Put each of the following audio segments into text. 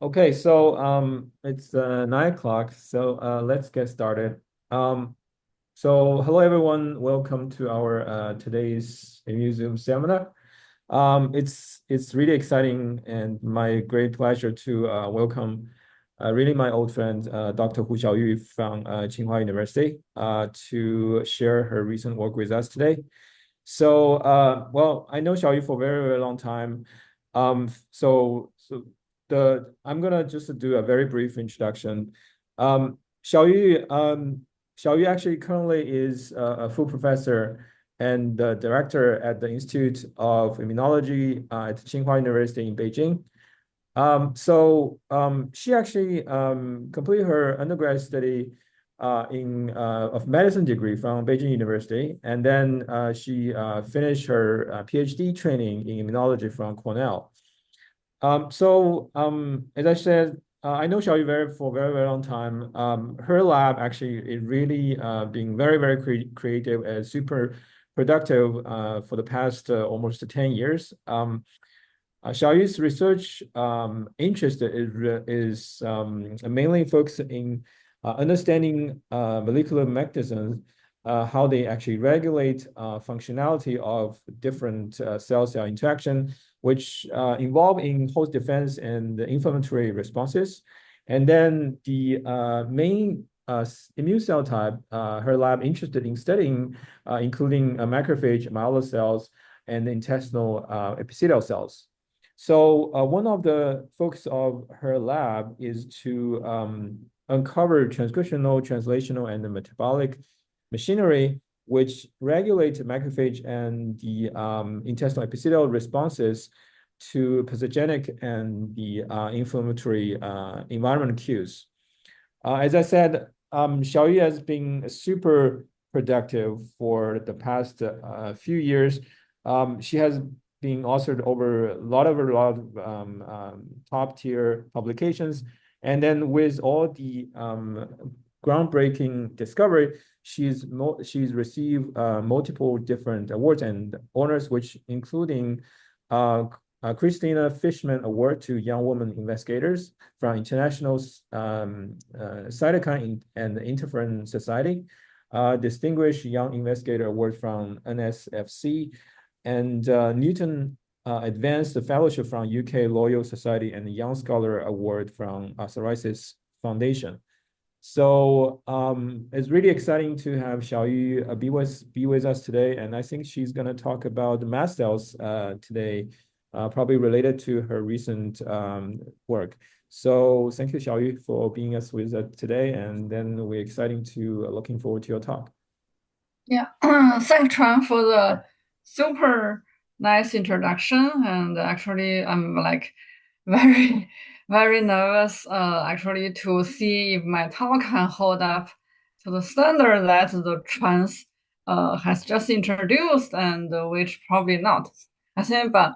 Okay, so it's 9 o'clock, so let's get started. Um, so hello everyone, welcome to our today's museum seminar. It's really exciting and my great pleasure to welcome really my old friend Dr. Hu Xiaoyu from Tsinghua University to share her recent work with us today. So, well, I know Xiaoyu for a very, very long time. So I'm gonna just do a very brief introduction. Xiaoyu actually currently is a full professor and the director at the Institute of Immunology at Tsinghua University in Beijing. She actually completed her undergrad study in of medicine degree from Beijing University, and then she finished her PhD training in immunology from Cornell. As I said, I know Xiaoyu for a very, very long time. Her lab actually is really being very, very creative and super productive for the past almost 10 years. Xiaoyu's research interest is mainly focused in understanding molecular mechanisms, how they actually regulate functionality of different cell-cell interaction, which involve in host defense and inflammatory responses. And then the main immune cell type her lab interested in studying, including macrophage, myeloid cells, and intestinal epithelial cells. So one of the focus of her lab is to uncover transcriptional, translational, and the metabolic machinery which regulate macrophage and the intestinal epithelial responses to pathogenic and the inflammatory environment cues. As I said, Xiaoyu has been super productive for the past few years. She has been authored over a lot of top tier publications, and then with all the groundbreaking discovery, she's received multiple different awards and honors, which including Christina Fishman Award to Young Women Investigators from International Cytokine and Interferon Society, Distinguished Young Investigator Award from NSFC, and Newton Advanced Fellowship from UK Loyal Society and Young Scholar Award from Psoriasis Foundation. So it's really exciting to have Xiaoyu be with us today, and I think she's going to talk about mast cells today, probably related to her recent work. So thank you, Xiaoyu, for being with us today, and then we're exciting to looking forward to your talk. Yeah, thanks, Chuan, for the super nice introduction. And actually, I'm like very, very nervous, actually, to see if my talk can hold up to the standard that the trans has just introduced, and which probably not. I think, but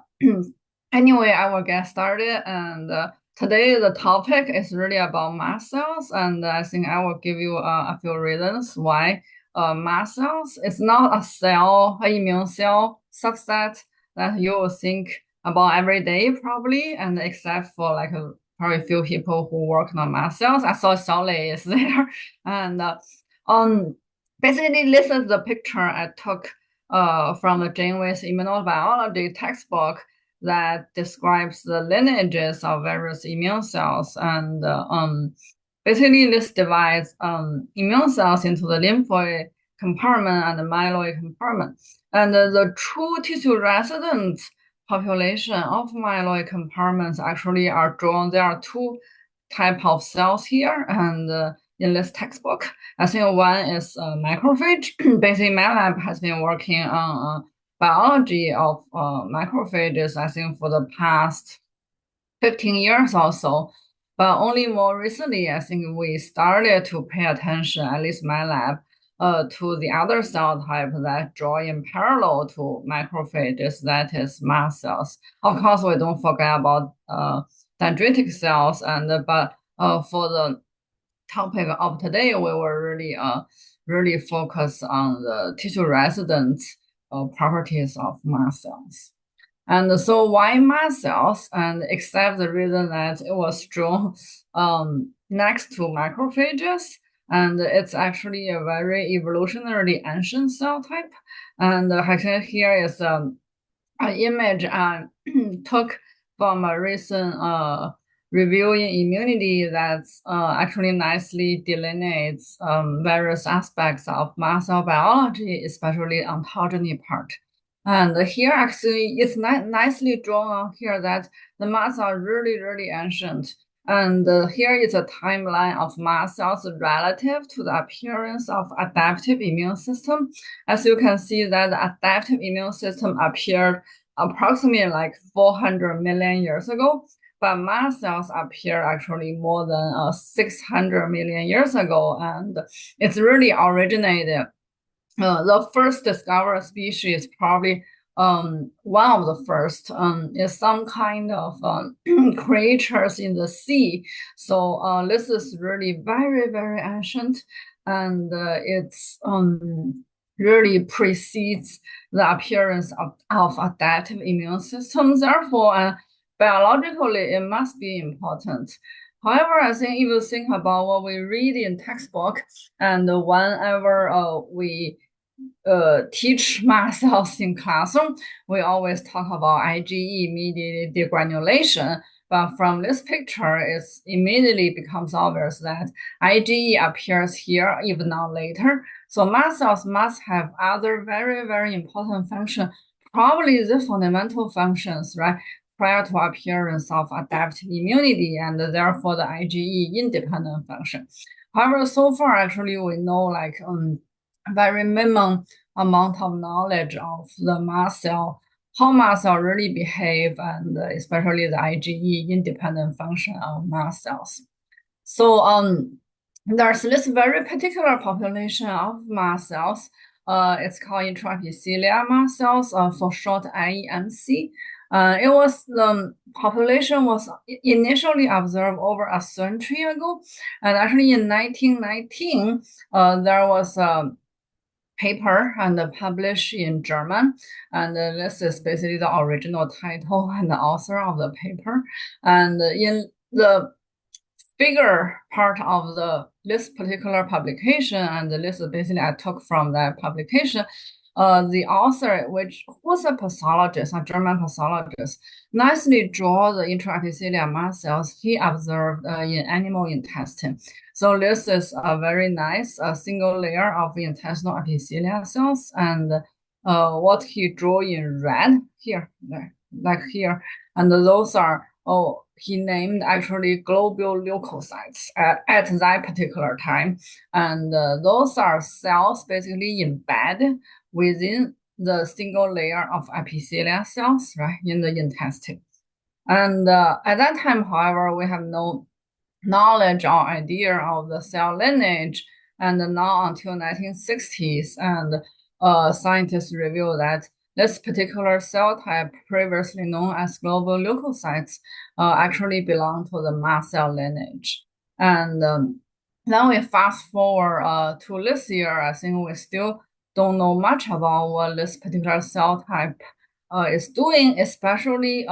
anyway, I will get started. And today, the topic is really about mast cells, and I think I will give you a few reasons why mast cells is not a cell, an immune cell subset that you will think about every day probably, and except for like probably few people who work on mast cells. I saw Xiaolei is there, and um, basically this is the picture I took from the Janeway's immunobiology textbook that describes the lineages of various immune cells, and basically this divides immune cells into the lymphoid compartment and the myeloid compartment. And the true tissue resident population of myeloid compartments actually are drawn. There are two type of cells here, and in this textbook, I think one is macrophage. Basically, my lab has been working on biology of macrophages, I think, for the past 15 years or so. But only more recently, I think we started to pay attention, at least my lab, to the other cell type that draw in parallel to macrophages, that is mast cells. Of course, we don't forget about dendritic cells, and but for the topic of today, we will really focus on the tissue resident properties of mast cells. And so why mast cells? And except the reason that it was drawn next to macrophages, and it's actually a very evolutionarily ancient cell type. And actually here is an image I took from a recent review in immunity that actually nicely delineates various aspects of mast cell biology, especially ontogeny part. And here actually it's nicely drawn on here that the mast are really, really ancient. And here is a timeline of mast cells relative to the appearance of adaptive immune system. As you can see that the adaptive immune system appeared approximately like 400 million years ago, but mast cells appear actually more than 600 million years ago, and it's really originated. The first discovered species, probably one of the first, is some kind of creatures in the sea. So this is really very, very ancient, and it's really precedes the appearance of adaptive immune systems. Therefore, biologically, it must be important. However, I think if you think about what we read in textbook, and whenever we teach mast cells in classroom, we always talk about IgE mediated degranulation. But from this picture, it immediately becomes obvious that IgE appears here, even not later. So mast cells must have other very, very important functions, probably the fundamental functions, right? Prior to appearance of adaptive immunity and therefore the IgE independent function. However, so far actually we know like very minimum amount of knowledge of the mast cell, how mast cell really behave, and especially the IgE independent function of mast cells. So there's this very particular population of mast cells. It's called intraepithelial mast cells, for short IEMC. It was the population was initially observed over a century ago, and actually in 1919, there was a paper and published in German. And this is basically the original title and the author of the paper. And in the bigger part of this particular publication, and this is basically I took from that publication, the author, which was a pathologist, a German pathologist, nicely draw the intraepithelial mast cells he observed in animal intestine. So this is a very nice single layer of intestinal epithelial cells, and what he drew in red here, like here, and those are he named actually globule leukocytes at that particular time, and those are cells basically embedded within the single layer of epithelial cells, right, in the intestine. And at that time, however, we have no knowledge or idea of the cell lineage, and not until 1960s, and scientists revealed that this particular cell type, previously known as global leukocytes, actually belong to the mast cell lineage. And then we fast forward to this year, I think we still don't know much about what this particular cell type is doing, especially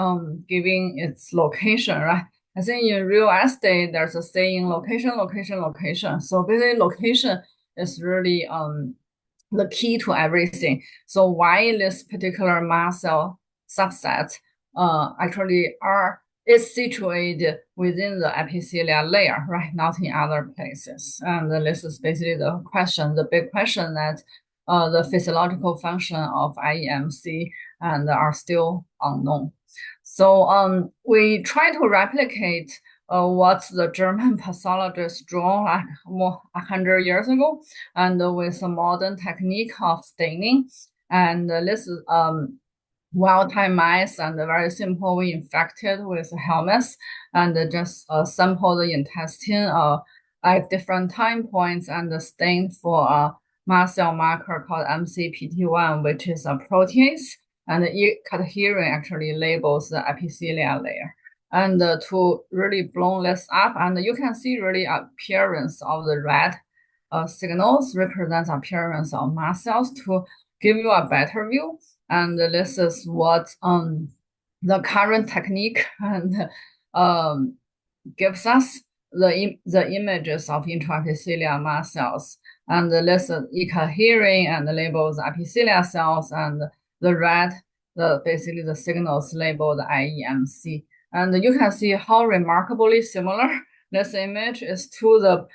given its location, right? I think in real estate, there's a saying location, location, location. So basically location is really the key to everything. So why this particular mast cell subset actually is situated within the epithelial layer, right? Not in other places. And this is basically the question, the big question that the physiological function of IEMC and are still unknown. So we try to replicate what the German pathologists draw like more 100 years ago, and with a modern technique of staining. And this is wild-type mice, and very simple. We infected with helminths and just sample the intestine at different time points and stain for a mast cell marker called MCPT1, which is a protease, and cadherin actually labels the epithelial layer. And to really blow this up, and you can see really appearance of the red signals represents appearance of mast cells to give you a better view. And this is what the current technique and um, gives us the images of intraepithelial mast cells and lists it cohering and labels epithelial cells and the red, basically the signals labeled IEMC. And you can see how remarkably similar this image is to the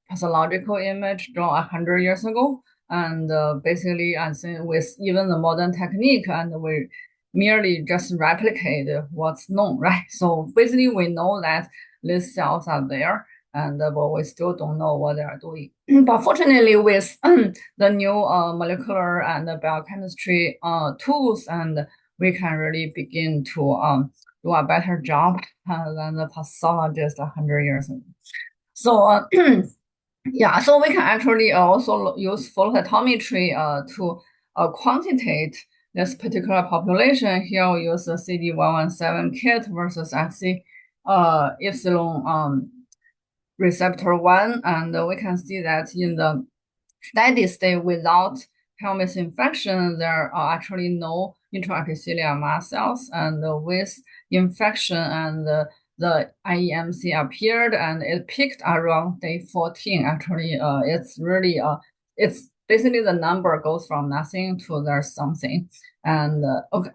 pathological image drawn 100 years ago. And basically, I think with even the modern technique, and we merely just replicate what's known, right? So basically, we know that these cells are there, and but we still don't know what they are doing. But fortunately, with the new molecular and biochemistry tools, and we can really begin to do a better job than the pathologists 100 years ago. So yeah, so we can actually also use flow cytometry to quantitate this particular population. Here we use the CD117 kit versus FC epsilon receptor 1, and we can see that in the steady state without helminth infection, there are actually no intraepithelial mast cells, and with infection and the IEMC appeared and it peaked around day 14. Actually, it's really it's basically the number goes from nothing to there's something, and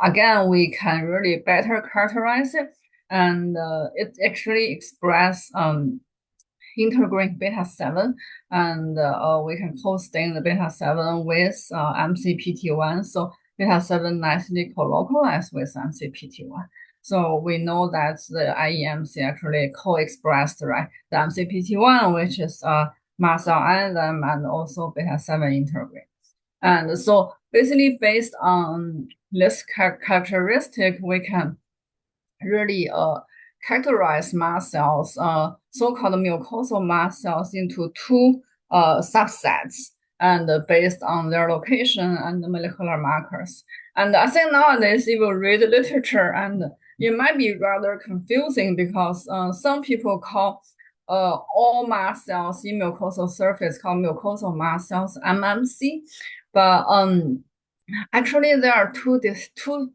again we can really better characterize it, and it actually express integrin beta 7, and we can co-stain the beta 7 with MCPT1. So beta 7 nicely co-localized with MCPT1. So we know that the IEMC actually co-expressed, right? The MCPT1, which is mast cell enzyme, and also beta 7 integrin. And so basically based on this characteristic, we can really characterize mast cells, so-called mucosal mast cells, into two subsets, and based on their location and the molecular markers. And I think nowadays, if you read literature, and it might be rather confusing because some people call all mast cells in mucosal surface called mucosal mast cells, MMC, but actually there are two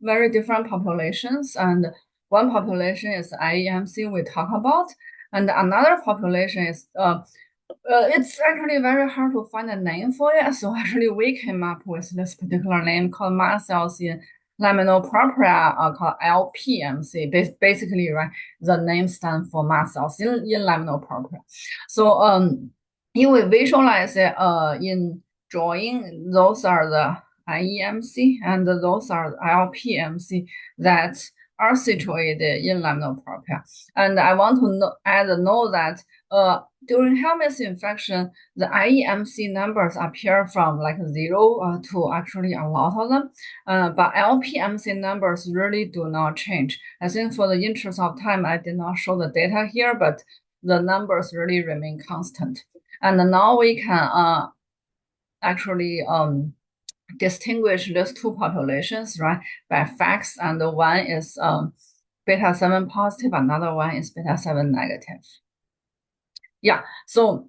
very different populations, and one population is IEMC we talk about, and another population is it's actually very hard to find a name for it. So actually we came up with this particular name called mast cells in laminopropria, called LPMC. Basically, right, the name stands for mast cells in laminopropria. So if we visualize it in drawing, those are the IEMC and those are LPMC that are situated in laminopropria. And I want to add a note that during helminth infection, the IEMC numbers appear from like 0 to actually a lot of them. But LPMC numbers really do not change. I think for the interest of time, I did not show the data here, but the numbers really remain constant. And now we can actually distinguish these two populations, right, by facts, and one is beta 7 positive, another one is beta 7 negative. Yeah, so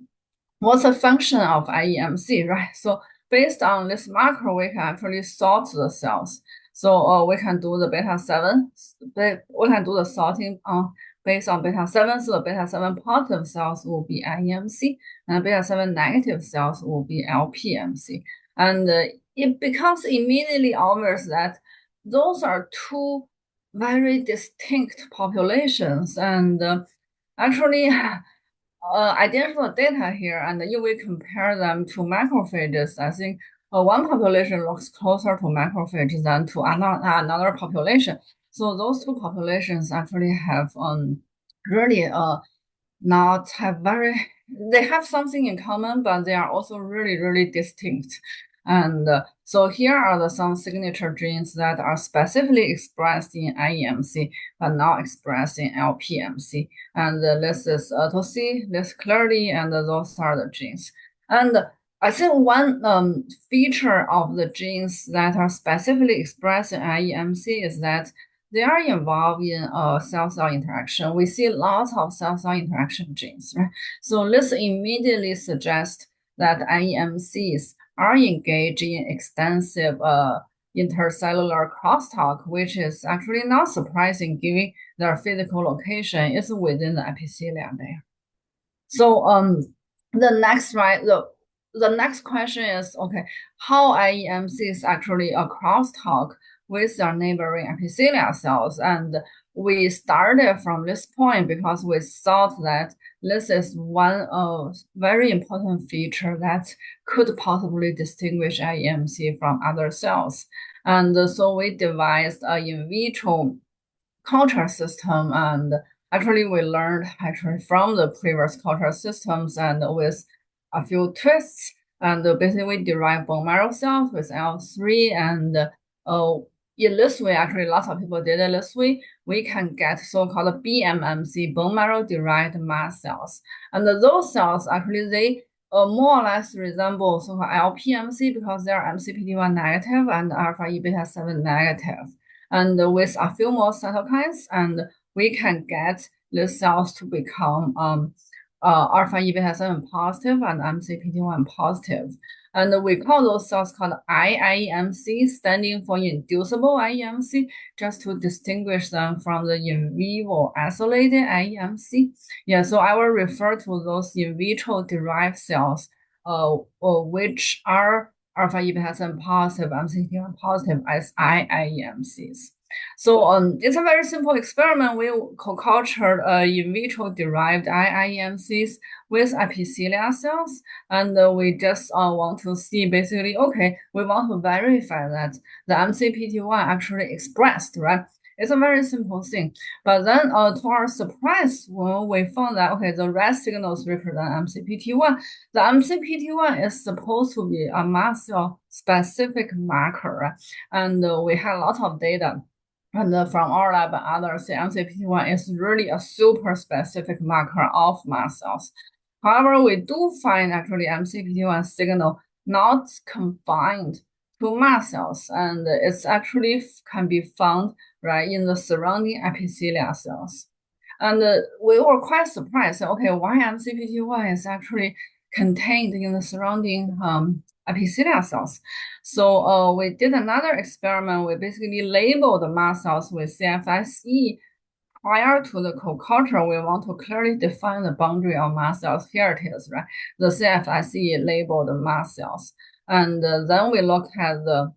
what's the function of IEMC, right? So based on this marker, we can actually sort the cells. So we can do the beta 7, we can do the sorting based on beta 7. So the beta 7 positive cells will be IEMC, and beta 7 negative cells will be LPMC. And it becomes immediately obvious that those are two very distinct populations, and actually I didn't show data here, and if we compare them to macrophages, I think one population looks closer to macrophages than to another population. So those two populations actually have really not have very, they have something in common, but they are also really, really distinct. And so here are some signature genes that are specifically expressed in IEMC, but not expressed in LPMC. And this is to see this clearly, and those are the genes. And I think one feature of the genes that are specifically expressed in IEMC is that they are involved in cell-cell interaction. We see lots of cell-cell interaction genes, right? So this immediately suggests that IEMCs are engaged in extensive intercellular crosstalk, which is actually not surprising given their physical location is within the epithelial layer. So the next question is, okay, how IEMCs actually a crosstalk with their neighboring epithelial cells. And we started from this point because we thought that this is one very important feature that could possibly distinguish IEMC from other cells. And so we devised a in vitro culture system, and actually we learned actually from the previous culture systems and with a few twists, and basically we derived bone marrow cells with L3, and in this way, actually lots of people did it this way, we can get so-called BMMC, bone marrow derived mast cells. And those cells actually they more or less resemble so-called LPMC because they are MCPD1 negative and alpha E beta 7 negative. And with a few more cytokines, and we can get the cells to become alpha E beta 7 positive and MCPD1 positive. And we call those cells called IIMC, standing for inducible IEMC, just to distinguish them from the in vivo isolated IEMC. Yeah, so I will refer to those in vitro derived cells, which are alpha E beta 7 positive, MCT1 positive as IIMCs. So it's a very simple experiment. We co-cultured in vitro derived IIMCs with epithelial cells, and we just want to see basically, okay, we want to verify that the MCPT1 actually expressed, right? It's a very simple thing. But then to our surprise, when we found that, okay, the red signals represent MCPT1, the MCPT1 is supposed to be a mast cell specific marker, right? And we had a lot of data. And from our lab and others, the MCPT1 is really a super specific marker of mast cells. However, we do find actually MCPT1 signal not confined to mast cells, and it's actually can be found right in the surrounding epithelial cells. And we were quite surprised. Okay, why MCPT1 is actually contained in the surrounding epithelial cells. So we did another experiment. We basically labeled the mast cells with CFSE. Prior to the co-culture, we want to clearly define the boundary of mast cells. Here it is, right? The CFSE labeled mast cells. And then we look at the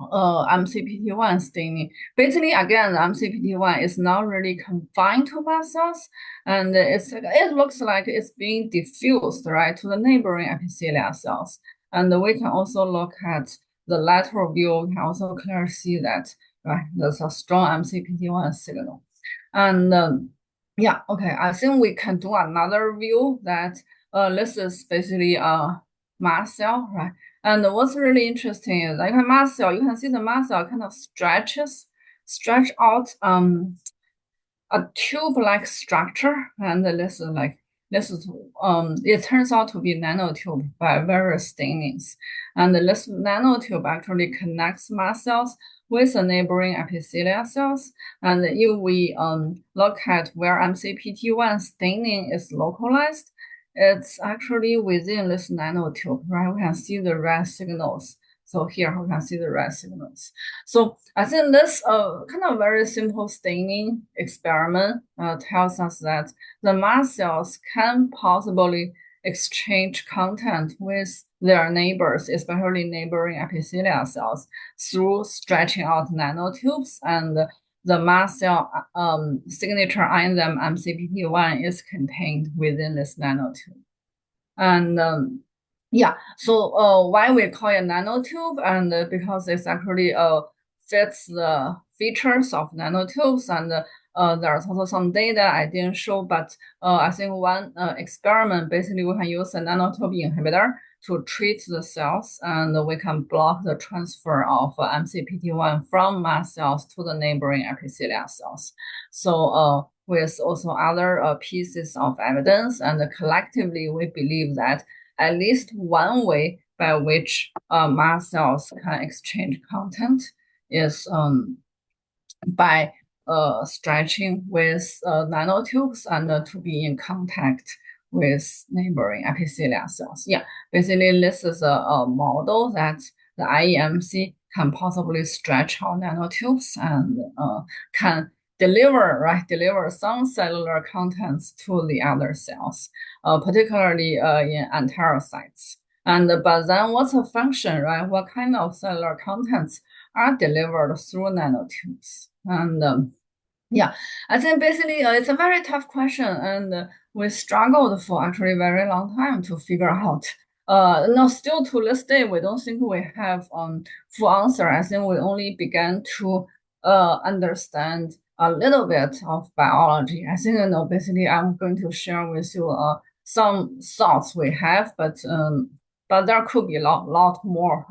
MCPT1 staining. Basically, again, the MCPT1 is not really confined to mast cells, and it looks like it's being diffused, right, to the neighboring epithelial cells. And we can also look at the lateral view. We can also clearly see that, right, there's a strong MCPT1 signal. And yeah, okay, I think we can do another view that this is basically a mast cell, right? And what's really interesting is like a mast cell, you can see the mast cell kind of stretch out a tube-like structure, and this is it turns out to be nanotube by various stainings. And this nanotube actually connects mast cells with the neighboring epithelial cells. And if we look at where MCPT1 staining is localized, it's actually within this nanotube, right? We can see the red signals. So here we can see the red signals. So I think this kind of very simple staining experiment tells us that the mast cells can possibly exchange content with their neighbors, especially neighboring epithelial cells, through stretching out nanotubes, and the mast cell signature enzyme MCPT1 is contained within this nanotube. And yeah, so why we call it nanotube, and because it's actually fits the features of nanotubes, and there's also some data I didn't show, but I think one experiment, basically we can use a nanotube inhibitor to treat the cells, and we can block the transfer of MCPT1 from mast cells to the neighboring epithelial cells. So with also other pieces of evidence, and collectively we believe that at least one way by which mast cells can exchange content is by stretching with nanotubes and to be in contact with neighboring epithelial cells. Yeah, basically this is a model that the IEMC can possibly stretch our nanotubes and can deliver some cellular contents to the other cells, particularly in enterocytes. And but then what's the function, right? What kind of cellular contents are delivered through nanotubes? And yeah, I think basically it's a very tough question, and we struggled for actually a very long time to figure out. No, still to this day, we don't think we have full answer. I think we only began to understand a little bit of biology. I think basically I'm going to share with you some thoughts we have, but there could be a lot more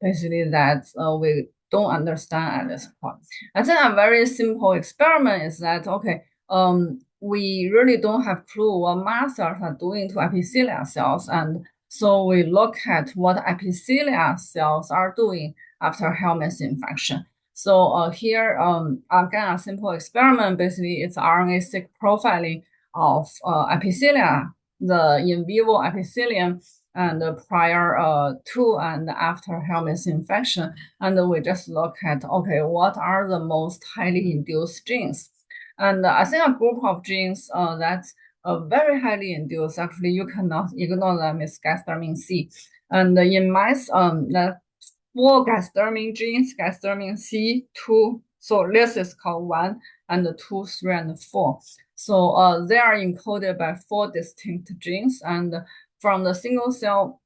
basically that we don't understand at this point. I think a very simple experiment is that, okay, we really don't have clue what mast cells are doing to epithelial cells. And so we look at what epithelial cells are doing after helminth infection. So here, again, a simple experiment, basically it's RNA-seq profiling of epithelia, the in vivo epithelium and prior to and after helminth infection. And we just look at, okay, what are the most highly induced genes? And I think a group of genes that's very highly induced, actually, you cannot ignore them, is gasdermin C. And in mice, the 4 gasdermin genes, gasdermin C2, so this is called 1, and 2, 3, and 4. So they are encoded by 4 distinct genes, and from the single cell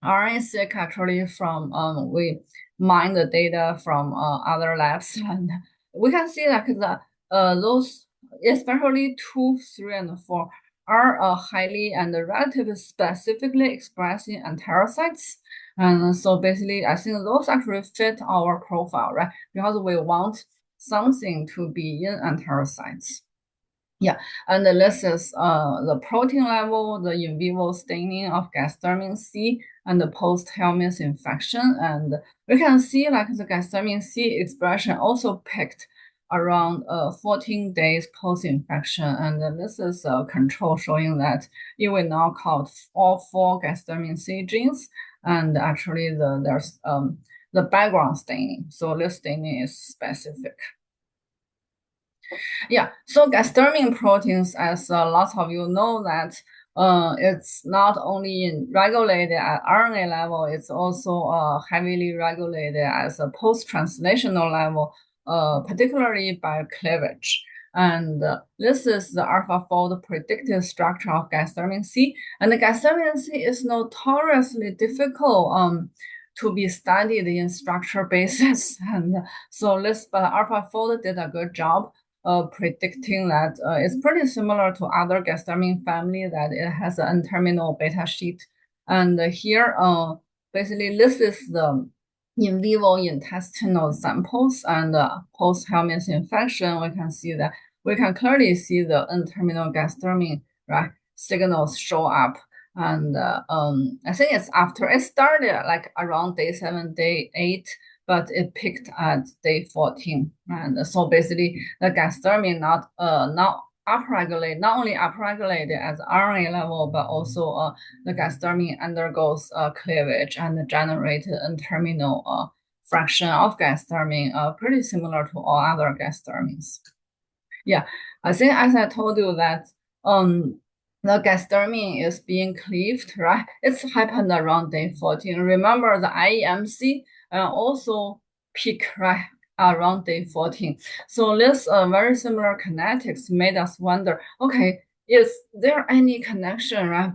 RNA-seq, actually from we mine the data from other labs, and we can see that those, especially 2, 3, and 4, are highly and relatively specifically expressed in enterocytes. And so basically, I think those actually fit our profile, right? Because we want something to be in enterocytes. Yeah, and this is the protein level, the in vivo staining of gasdermin C, and the post-helminth infection. And we can see like the gasdermin C expression also peaked around 14 days post-infection. And this is a control showing that it will now count all 4 gasdermin C genes. And actually there's the background staining. So this staining is specific. Yeah, so gasdermin proteins, as lots of you know, that it's not only regulated at RNA level, it's also heavily regulated as a post-translational level, particularly by cleavage. And this is the AlphaFold predictive structure of gasdermin C. And the gasdermin C is notoriously difficult to be studied in structure basis. And so this, but AlphaFold did a good job predicting that it's pretty similar to other gasdermin family, that it has an N-terminal beta sheet. And here, basically, this is the in vivo intestinal samples, and post-helminth infection, we can see that we can clearly see the N-terminal gasdermin, right, signals show up. And I think it's after it started like around day 7, day 8, but it peaked at day 14. And so basically the gasdermin not upregulate, not only upregulated at the RNA level, but also the gasdermin undergoes cleavage and generated N-terminal fraction of gasdermin, pretty similar to all other gasdermins. Yeah, I think as I told you that the gasdermin is being cleaved, right? It's happened around day 14. Remember the IEMC also peak right around day 14. So this very similar kinetics made us wonder, okay, is there any connection, right,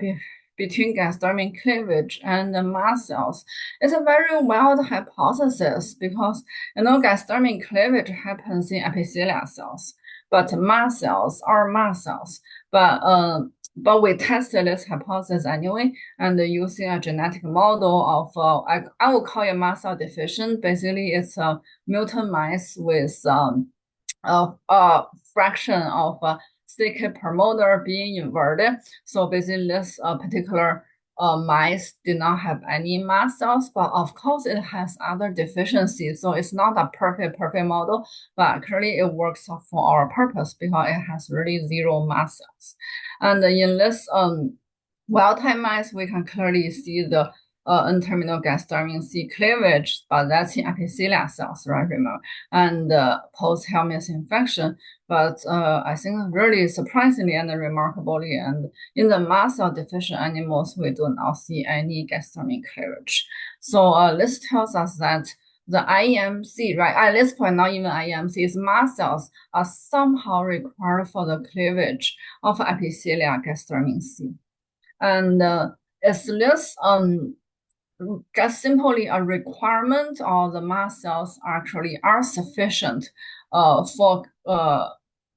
between gasdermin cleavage and the mast cells? It's a very wild hypothesis because, gasdermin cleavage happens in epithelial cells, but mast cells are mast cells. But we tested this hypothesis anyway, and using a genetic model of, I will call it mast cell deficient. Basically, it's mutant mice with a fraction of CK promoter being inverted. So basically, this particular mice did not have any mast cells, but of course it has other deficiencies. So it's not a perfect model, but clearly it works for our purpose because it has really 0 mast cells. And in this wild type mice, we can clearly see the N-terminal gasdermin C cleavage, but that's in epithelia cells, right? Remember, and post-Helminth infection. But I think really surprisingly and remarkably, and in the mast cell deficient animals, we do not see any gasdermin cleavage. So this tells us that the IEMC, right? At this point, not even IEMC's mast cells are somehow required for the cleavage of epithelia gasdermin C. And is this just simply a requirement, or the mast cells actually are sufficient for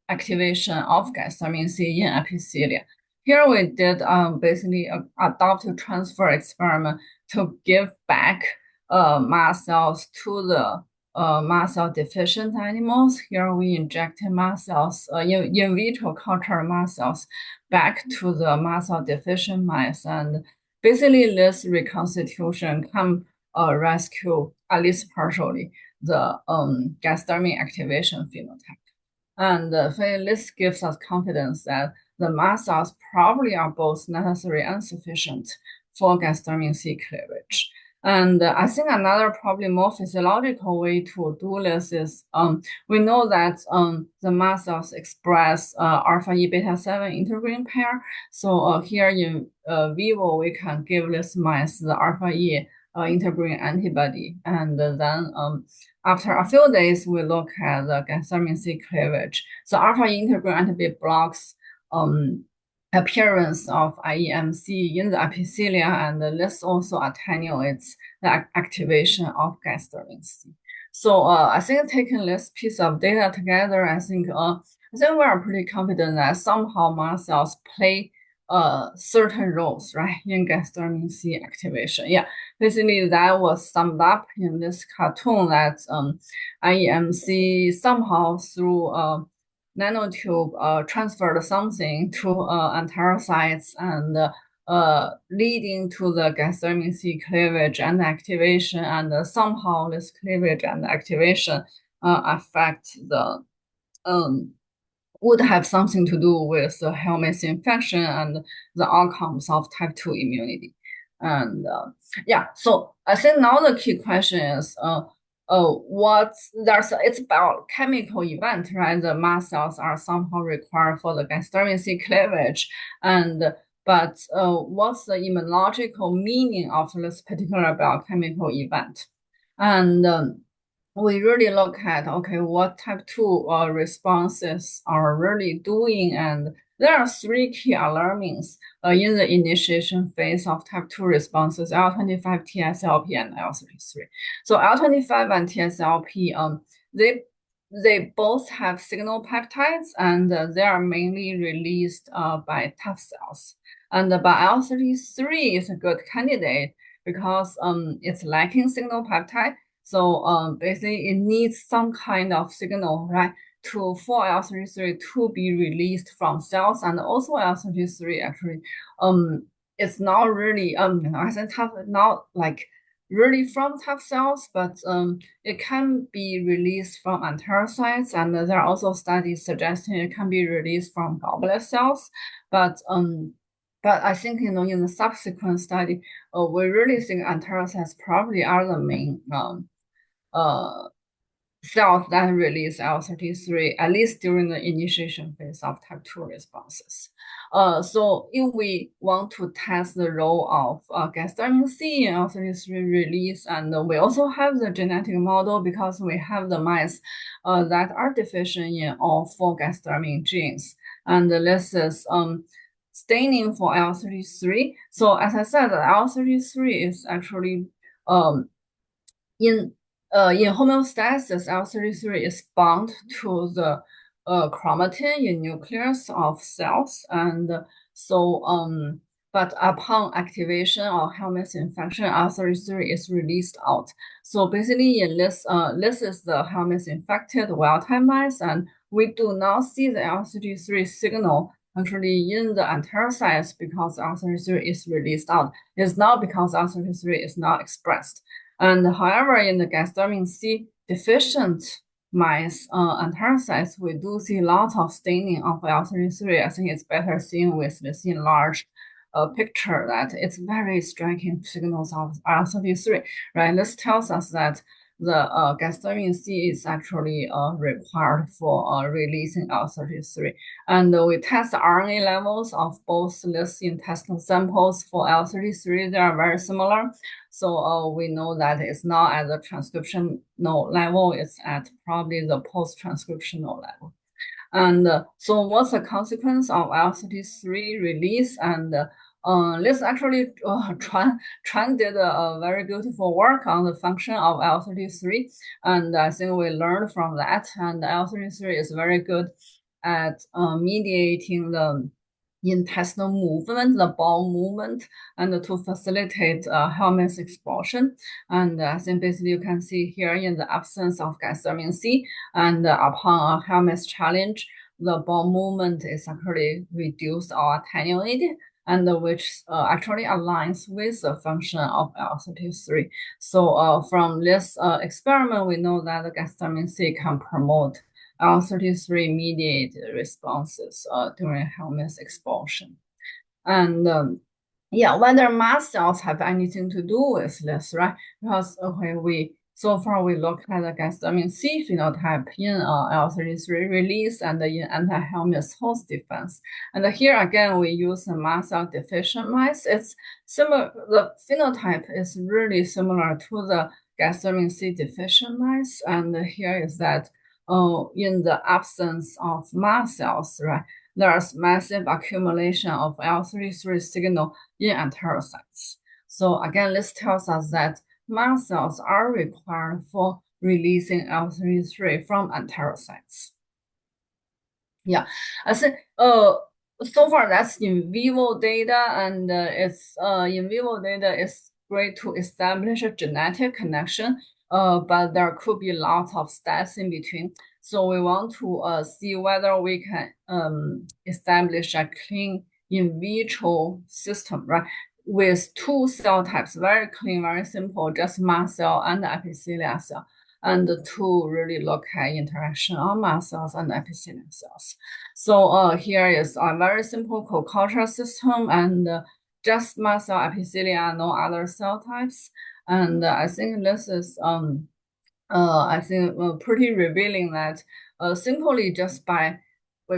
activation of gasdermin C in epithelia? Here we did basically adopt a transfer experiment to give back mast cells to the mast cell deficient animals. Here we injected mast cells, in vitro culture mast cells back to the mast cell deficient mice, and basically this reconstitution can rescue, at least partially, the gasdermin activation phenotype. And this gives us confidence that the mast cells probably are both necessary and sufficient for gasdermin C cleavage. And I think another probably more physiological way to do this is we know that the mast cells express alpha E beta 7 integrin pair. So here in vivo, we can give this mice the alpha E integrin antibody, and then after a few days, we look at the gasdermin C cleavage. So alpha E integrin antibody blocks appearance of IEMC in the epithelia, and this also attenuates the activation of gasdermin C. So I think taking this piece of data together, I think we are pretty confident that somehow mast cells play certain roles, right, in gasdermin C activation. Yeah, basically that was summed up in this cartoon that IEMC somehow through nanotube transferred something to enterocytes, and leading to the gasdermin C cleavage and activation, and somehow this cleavage and activation affect the would have something to do with the Helminth infection and the outcomes of type 2 immunity. And yeah, so I think now the key question is it's about chemical event, right? The mast cells are somehow required for the gasdermin C cleavage, but what's the immunological meaning of this particular biochemical event? And we really look at, okay, what type 2 responses are really doing, and there are three key alarmins in the initiation phase of type 2 responses: IL-25, TSLP, and IL-33. So IL-25 and TSLP, they both have signal peptides, and they are mainly released by T cells. And by IL-33 is a good candidate because it's lacking signal peptide. So basically, it needs some kind of signal, right, for IL-33 to be released from cells, and also IL-33 actually, it's not really I think not like really from T cells, but it can be released from enterocytes, and there are also studies suggesting it can be released from goblet cells, but I think, in the subsequent study, we really think enterocytes probably are the main cells that release IL-33, at least during the initiation phase of type 2 responses. So if we want to test the role of gasdermin C in IL-33 release, and we also have the genetic model because we have the mice that are deficient in all 4 gasdermin genes, and this is staining for IL-33. So as I said, IL-33 is actually in homeostasis, IL-33 is bound to the chromatin in nucleus of cells, and so but upon activation or Helminth infection, IL-33 is released out. So basically, in this is the Helminth infected wild-type mice, and we do not see the IL-33 signal actually in the enterocytes because IL-33 is released out. It's not because IL-33 is not expressed. And however, in the gasdermin C deficient mice enterocytes, we do see lots of staining of IL-33. I think it's better seen with this enlarged picture that it's very striking signals of IL-33, right? This tells us that the gastamine C is actually required for releasing IL-33. And we test the RNA levels of both these intestinal samples for IL-33. They are very similar. So we know that it's not at the transcriptional level, it's at probably the post-transcriptional level. And so what's the consequence of IL-33 release? And this actually Tran did a very beautiful work on the function of IL-33, and I think we learned from that. And IL-33 is very good at mediating the intestinal movement, the bowel movement, and to facilitate helminth expulsion. And I think basically you can see here in the absence of gastamine C, and upon a helminth challenge, the bowel movement is actually reduced or attenuated, and which actually aligns with the function of IL-33. So from this experiment, we know that the gastamine C can promote IL-33 mediated responses during helminth expulsion. And yeah, whether mast cells have anything to do with this, right? Because so far we look at the gastamine C phenotype in IL-33 release and in anti-helminth host defense. And here again, we use the mast cell deficient mice. It's similar, the phenotype is really similar to the gastamine C deficient mice. And here is that in the absence of mast cells, right, there's massive accumulation of IL-33 signal in enterocytes. So again, this tells us that mast cells are required for releasing IL-33 from enterocytes. Yeah, I think so far that's in vivo data, and it's in vivo data is great to establish a genetic connection, but there could be lots of steps in between. So we want to see whether we can establish a clean in vitro system, right? With two cell types, very clean, very simple, just mast cell and epithelial cell, and to really look at interaction on mast cells and epithelial cells. So here is a very simple co-culture system, and just mast cell epithelia, no other cell types. And I think this is pretty revealing that simply just by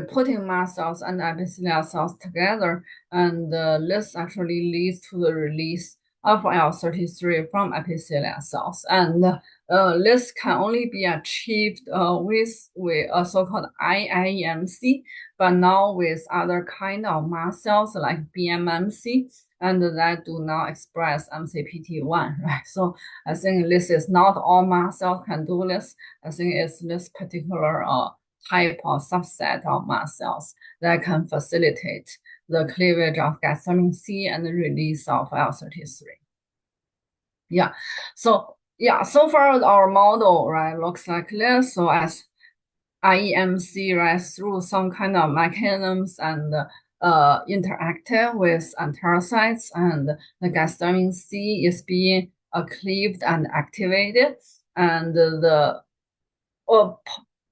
putting mast cells and epithelial cells together, and this actually leads to the release of IL-33 from epithelial cells. And this can only be achieved with a so-called IIMC, but now with other kind of mast cells like BMMC, and that do not express MCPT1, right? So I think this is not all mast cells can do this. I think it's this particular type or subset of mast cells that can facilitate the cleavage of gastamine C and the release of IL-33. Yeah, so far our model, right, looks like this. So as IEMC, right, through some kind of mechanisms and interactive with enterocytes, and the gastamine C is being cleaved and activated, and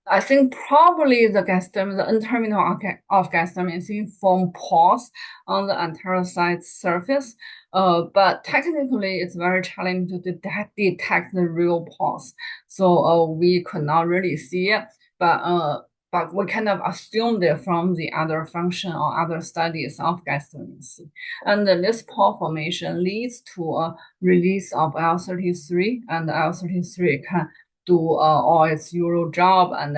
I think probably the N-terminal of gastamine C form pores on the enterocyte surface, but technically it's very challenging to detect the real pores. So we could not really see it, but we kind of assumed it from the other function or other studies of gastamine C. And this pore formation leads to a release of IL-33, and IL-33 can do all its usual job and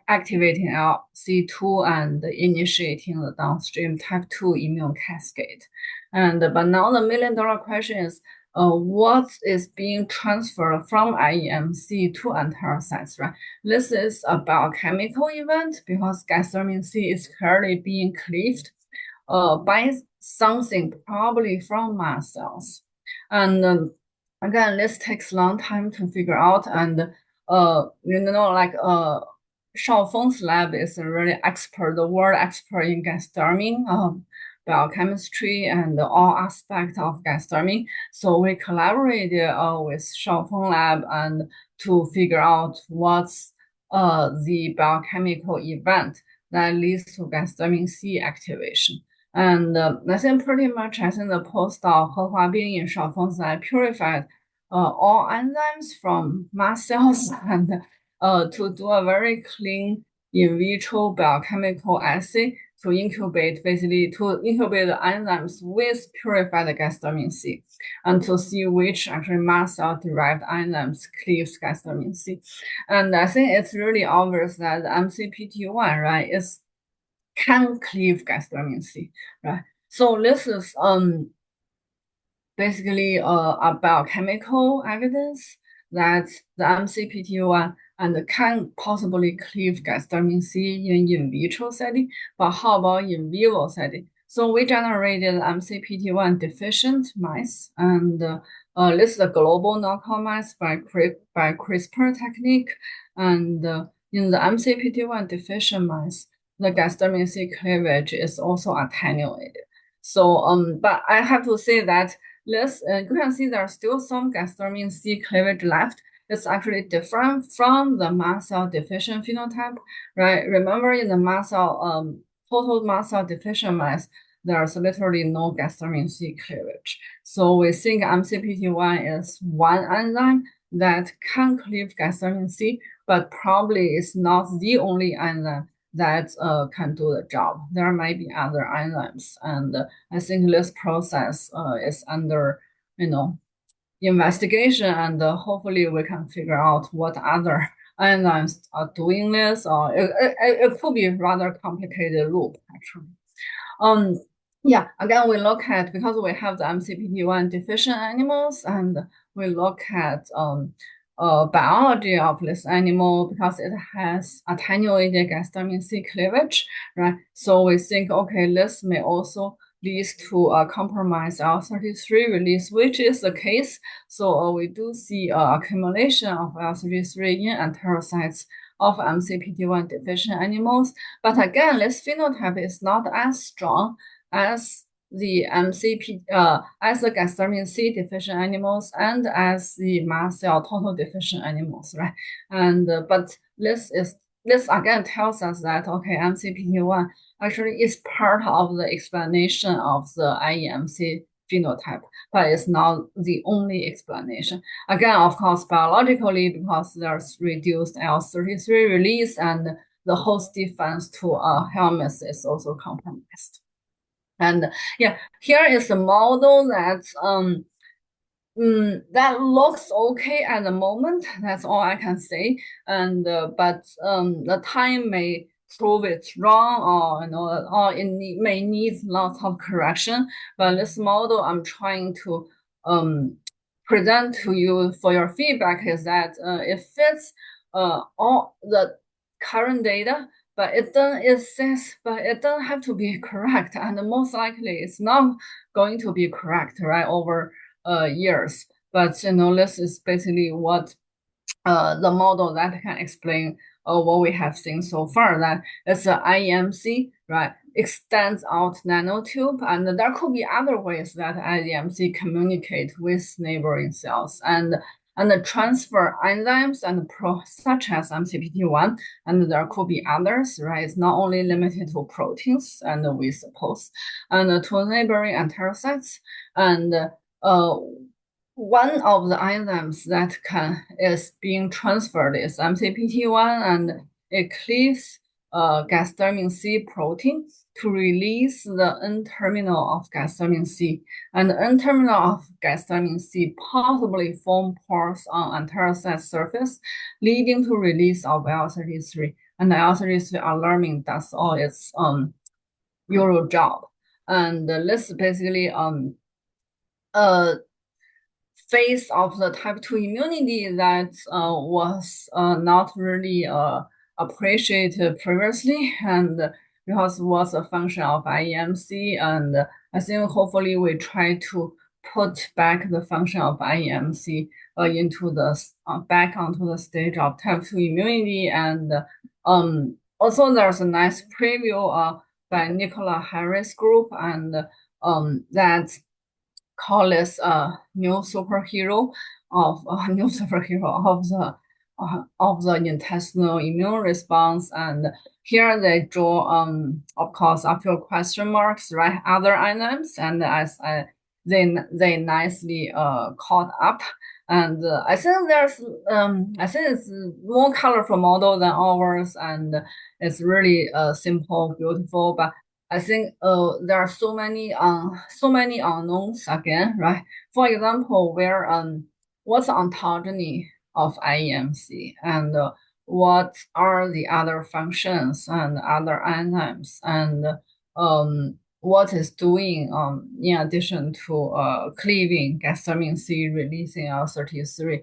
activating LC2 and initiating the downstream type 2 immune cascade. But now the million-dollar question is, what is being transferred from IEMC to enterocytes, right? This is a biochemical event because gastamine C is clearly being cleaved by something, probably from mast cells. And again, this takes a long time to figure out, and Xiaofeng's lab is a really expert, the world expert in gastamine, biochemistry, and all aspects of gastamine. So we collaborated with Xiaofeng lab and to figure out what's the biochemical event that leads to gastamine C activation. And I think pretty much, I think the postdoc He Huabing in Shaofeng purified all enzymes from mast cells and to do a very clean in vitro biochemical assay to incubate basically to incubate the enzymes with purified gasdermin C and to see which actually mast cell derived enzymes cleaves gasdermin C. And I think it's really obvious that the MCPT1, right, is can cleave gasdermin C, right? So this is basically a biochemical evidence that the MCPT1 and can possibly cleave gasdermin C in vitro setting, but how about in vivo setting? So we generated MCPT1 deficient mice, and this is a global knockout mice by CRISPR technique, and in the MCPT1 deficient mice, the gasdermin C cleavage is also attenuated. So, but I have to say that this, you can see there's still some gasdermin C cleavage left. It's actually different from the mast cell deficient phenotype, right? Remember in the mast cell, total mast cell deficient mice, there's literally no gasdermin C cleavage. So we think MCPT1 is one enzyme that can cleave gasdermin C, but probably is not the only enzyme that can do the job. There might be other enzymes, and I think this process is under, investigation, and hopefully we can figure out what other enzymes are doing this, or it could be a rather complicated loop, actually. Yeah, again, we look at, because we have the MCPT1 deficient animals, and we look at biology of this animal because it has attenuated gasdermin C cleavage, right? So we think, okay, this may also lead to a compromised IL-33 release, which is the case. So we do see accumulation of IL-33 in enterocytes of MCPT1 deficient animals. But again, this phenotype is not as strong as the as the gasdermin C deficient animals and as the mast cell total deficient animals, right? And but this again tells us that okay, MCPT1 actually is part of the explanation of the IEMC phenotype, but it's not the only explanation. Again, of course, biologically, because there's reduced IL-33 release and the host defense to helminths is also compromised. And yeah, here is a model that that looks okay at the moment. That's all I can say. And but the time may prove it's wrong, or it may need lots of correction. But this model I'm trying to present to you for your feedback is that it fits all the current data, but it doesn't have to be correct, and most likely it's not going to be correct, right, over years. But this is basically what the model that can explain what we have seen so far. That it's an IEMC, right? Extends out nanotube, and there could be other ways that IEMC communicate with neighboring cells and the transfer enzymes and such as MCPT1, and there could be others, right? It's not only limited to proteins, and we suppose, and to neighboring enterocytes, and one of the enzymes that is being transferred is MCPT1, and it cleaves gasdermin C protein to release the N-terminal of gasdermin C. And the N-terminal of gasdermin C possibly form pores on enterocyte surface, leading to release of IL-33. And IL-33 alarming does all its usual job. And this basically phase of the type 2 immunity that was not really appreciated previously, and because it was a function of IEMC, and I think hopefully we try to put back the function of IEMC into the back onto the stage of type 2 immunity. And also there's a nice preview by Nicola Harris group, and that call this new superhero of the of the intestinal immune response. And here they draw, of course, a few question marks, right? Other items, and they nicely caught up. And I think I think it's more colorful model than ours, and it's really simple, beautiful. But I think there are so many unknowns again, right? For example, where what's the ontogeny of IEMC, and what are the other functions and other enzymes, and what is doing in addition to cleaving gastamine C, releasing L33.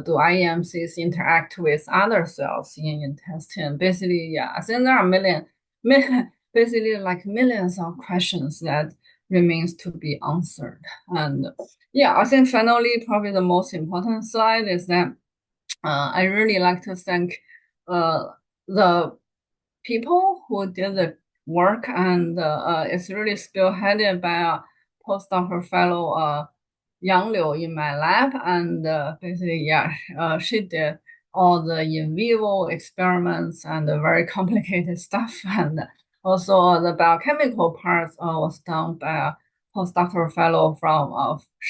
Do IEMCs interact with other cells in intestine? Basically, yeah, I think there are basically like millions of questions that remains to be answered. And yeah, I think finally, probably the most important slide is that I really like to thank the people who did the work, and it's really spearheaded by a postdoctoral fellow, Yang Liu, in my lab. And basically, yeah, she did all the in vivo experiments and the very complicated stuff. And also the biochemical parts was done by a postdoctoral fellow from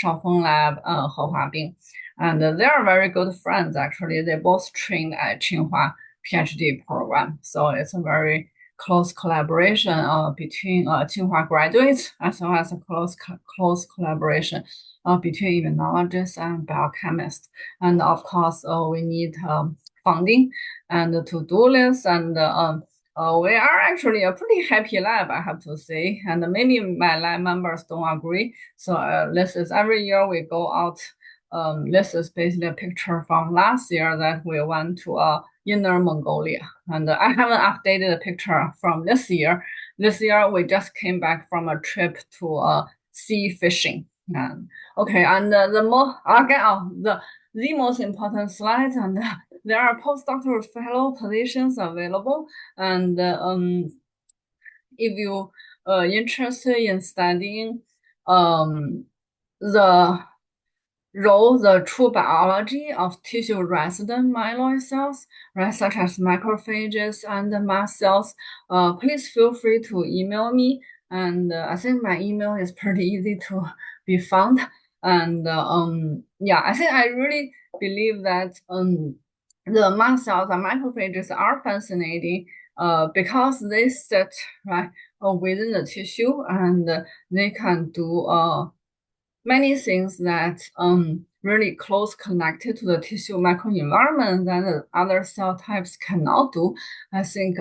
Shaofeng Lab, He Huabing. And they are very good friends, actually. They both trained at Tsinghua PhD program. So it's a very close collaboration between Tsinghua graduates, as well as a close collaboration between immunologists and biochemists. And of course, we need funding and to do this. And we are actually a pretty happy lab, I have to say. And maybe my lab members don't agree. So this is every year we go out. This is basically a picture from last year that we went to Inner Mongolia. And I haven't updated the picture from this year. This year, we just came back from a trip to sea fishing. And okay, and the most important slide, and there are postdoctoral fellow positions available. And if you interested in studying the the true biology of tissue-resident myeloid cells, right, such as macrophages and mast cells, please feel free to email me. And I think my email is pretty easy to be found. And yeah, I think I really believe that the mast cells and macrophages are fascinating because they sit right within the tissue, and they can do many things that really close connected to the tissue microenvironment that the other cell types cannot do. I think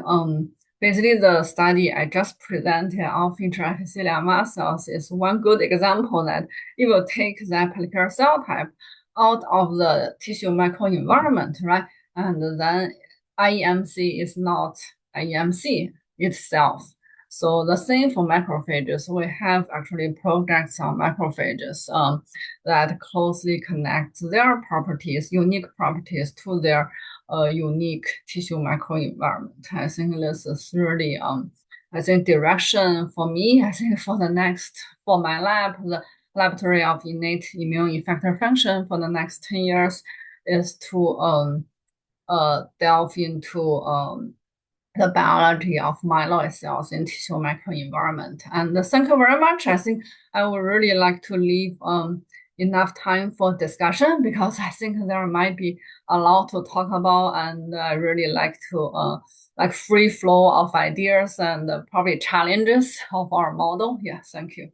basically the study I just presented of intraepithelial mast cells is one good example that it will take that particular cell type out of the tissue microenvironment, right? And then IEMC is not IEMC itself. So the same for macrophages. We have actually projects on macrophages that closely connect their properties, unique properties, to their unique tissue microenvironment. I think this is really, I think, direction for me. I think for my lab, the Laboratory of Innate Immune Effector Function for the next 10 years is to delve into the biology of myeloid cells in tissue microenvironment. And thank you very much. I think I would really like to leave enough time for discussion, because I think there might be a lot to talk about, and I really like to like free flow of ideas and probably challenges of our model. Yeah, thank you.